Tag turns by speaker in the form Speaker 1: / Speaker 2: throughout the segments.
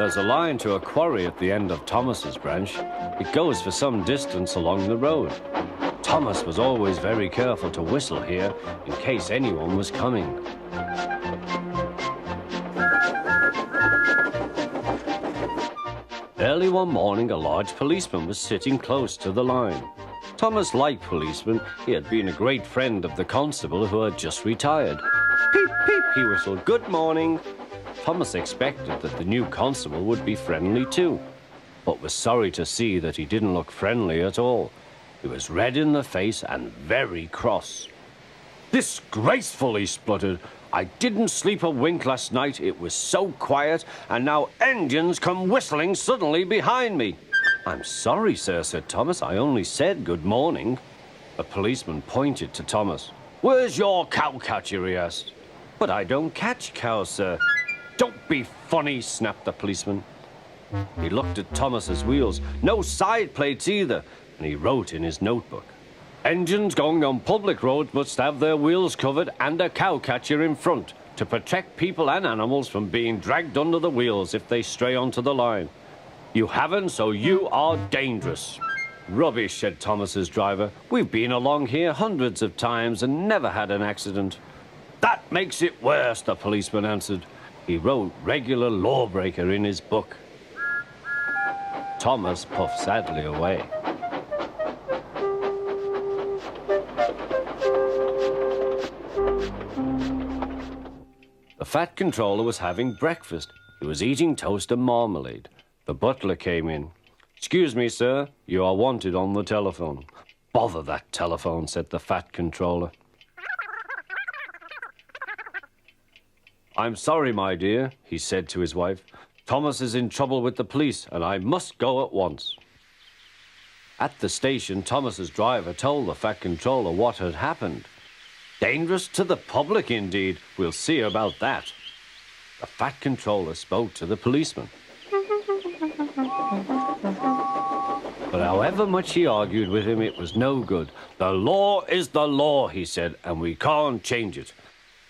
Speaker 1: There's a line to a quarry at the end of Thomas's branch. It goes for some distance along the road. Thomas was always very careful to whistle here in case anyone was coming. Early one morning, a large policeman was sitting close to the line. Thomas liked policemen. He had been a great friend of the constable who had just retired. Peep, peep, he whistled. Good morning. Thomas expected that the new constable would be friendly too, but was sorry to see that he didn't look friendly at all. He was red in the face and very cross. Disgraceful, he spluttered. I didn't sleep a wink last night. It was so quiet, and now engines come whistling suddenly behind me. I'm sorry, sir, said Thomas. I only said good morning. A policeman pointed to Thomas. Where's your cowcatcher, he asked. But I don't catch cows, sir. Don't be funny, snapped the policeman. He looked at Thomas's wheels. No side plates either, and he wrote in his notebook. Engines going on public roads must have their wheels covered and a cowcatcher in front to protect people and animals from being dragged under the wheels if they stray onto the line. You haven't, so you are dangerous. Rubbish, said Thomas's driver. We've been along here hundreds of times and never had an accident. That makes it worse, the policeman answered. He wrote regular lawbreaker in his book. Thomas puffed sadly away. The fat controller was having breakfast. He was eating toast and marmalade. The butler came in. Excuse me, sir, you are wanted on the telephone. Bother that telephone, said the fat controller. I'm sorry, my dear, he said to his wife. Thomas is in trouble with the police, and I must go at once. At the station, Thomas's driver told the fat controller what had happened. Dangerous to the public, indeed. We'll see about that. The fat controller spoke to the policeman. But however much he argued with him, it was no good. The law is the law, he said, and we can't change it.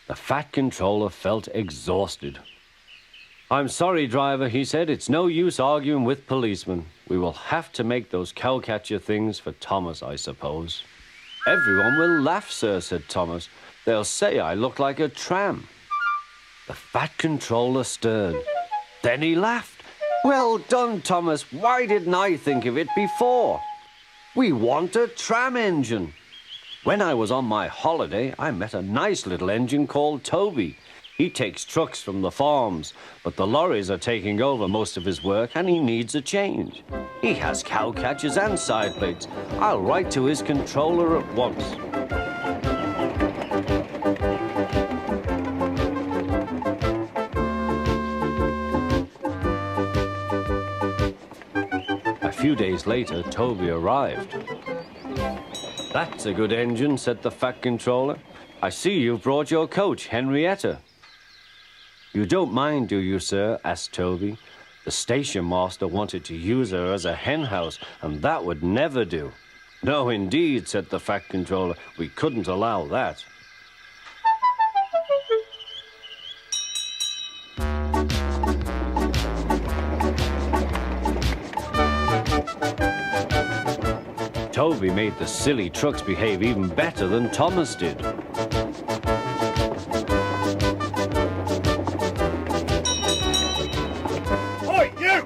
Speaker 1: The fat controller felt exhausted. I'm sorry, driver, he said. It's no use arguing with policemen. We will have to make those cowcatcher things for Thomas, I suppose. Everyone will laugh, sir, said Thomas. They'll say I look like a tram. The fat controller stirred. Then he laughed. Well done, Thomas. Why didn't I think of it before? We want a tram engine. When I was on my holiday, I met a nice little engine called Toby. He takes trucks from the farms, but the lorries are taking over most of his work and he needs a change. He has cowcatchers and side plates. I'll write to his controller at once. A few days later, Toby arrived. That's a good engine, said the fat controller. I see you've brought your coach, Henrietta. You don't mind, do you, sir? Asked Toby. The station master wanted to use her as a hen house, and that would never do. No, indeed, said the fat controller. We couldn't allow that. Toby made the silly trucks behave even better than Thomas did.
Speaker 2: Oi, you!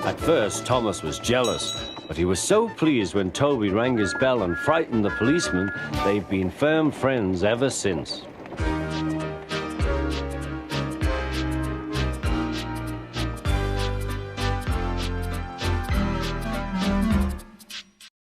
Speaker 1: At first, Thomas was jealous, but he was so pleased when Toby rang his bell and frightened the policeman. They've been firm friends ever since.